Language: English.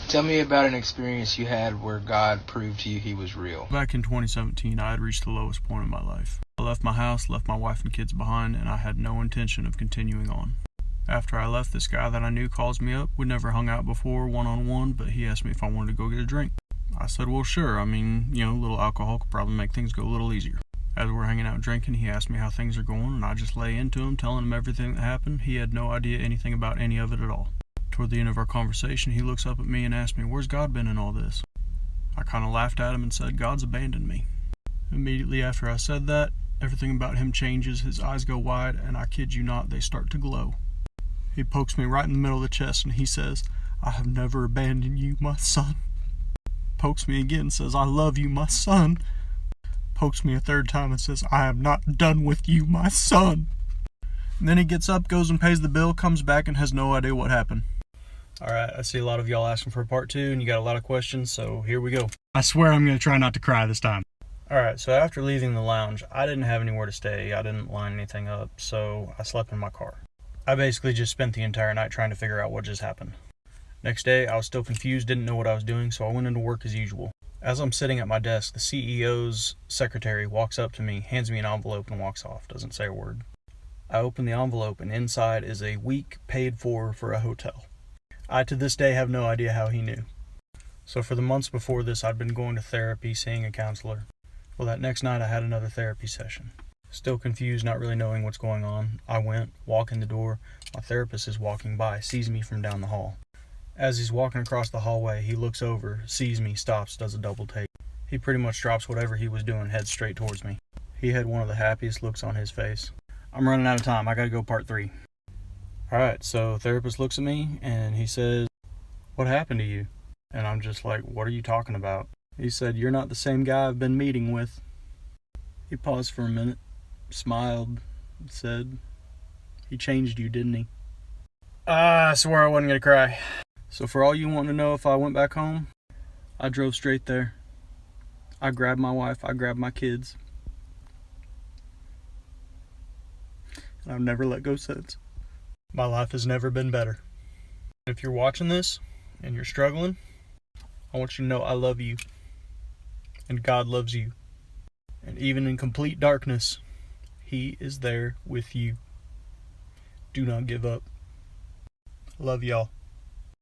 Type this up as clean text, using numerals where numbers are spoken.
Tell me about an experience you had where God proved to you he was real. Back in 2017, I had reached the lowest point in my life. I left my house, left my wife and kids behind, and I had no intention of continuing on. After I left, this guy that I knew calls me up. We'd never hung out before one-on-one, but he asked me if I wanted to go get a drink. I said, well, sure. I mean, a little alcohol could probably make things go a little easier. As we're hanging out drinking, he asked me how things are going, and I just lay into him, telling him everything that happened. He had no idea anything about any of it at all. Toward the end of our conversation, he looks up at me and asks me, where's God been in all this? I kind of laughed at him and said, God's abandoned me. Immediately after I said that, everything about him changes. His eyes go wide, and I kid you not, they start to glow. He pokes me right in the middle of the chest, and he says, I have never abandoned you, my son. Pokes me again and says, I love you, my son. Pokes me a third time and says, I am not done with you, my son. And then he gets up, goes and pays the bill, comes back, and has no idea what happened. Alright, I see a lot of y'all asking for a part 2, and you got a lot of questions, so here we go. I swear I'm going to try not to cry this time. Alright, so after leaving the lounge, I didn't have anywhere to stay. I didn't line anything up, so I slept in my car. I basically just spent the entire night trying to figure out what just happened. Next day, I was still confused, didn't know what I was doing, so I went into work as usual. As I'm sitting at my desk, the CEO's secretary walks up to me, hands me an envelope, and walks off. Doesn't say a word. I open the envelope, and inside is a week paid for a hotel. I, to this day, have no idea how he knew. So for the months before this, I'd been going to therapy, seeing a counselor. Well, that next night, I had another therapy session. Still confused, not really knowing what's going on. I went, walk in the door. My therapist is walking by, sees me from down the hall. As he's walking across the hallway, he looks over, sees me, stops, does a double take. He pretty much drops whatever he was doing, heads straight towards me. He had one of the happiest looks on his face. I'm running out of time. I gotta go part 3. Alright, so therapist looks at me and he says, what happened to you? And I'm just like, what are you talking about? He said, you're not the same guy I've been meeting with. He paused for a minute, smiled, and said, he changed you, didn't he? I swore I wasn't gonna cry. So for all you want to know if I went back home, I drove straight there. I grabbed my wife, I grabbed my kids. And I've never let go since. My life has never been better. If you're watching this and you're struggling, I want you to know I love you. And God loves you. And even in complete darkness, He is there with you. Do not give up. Love y'all.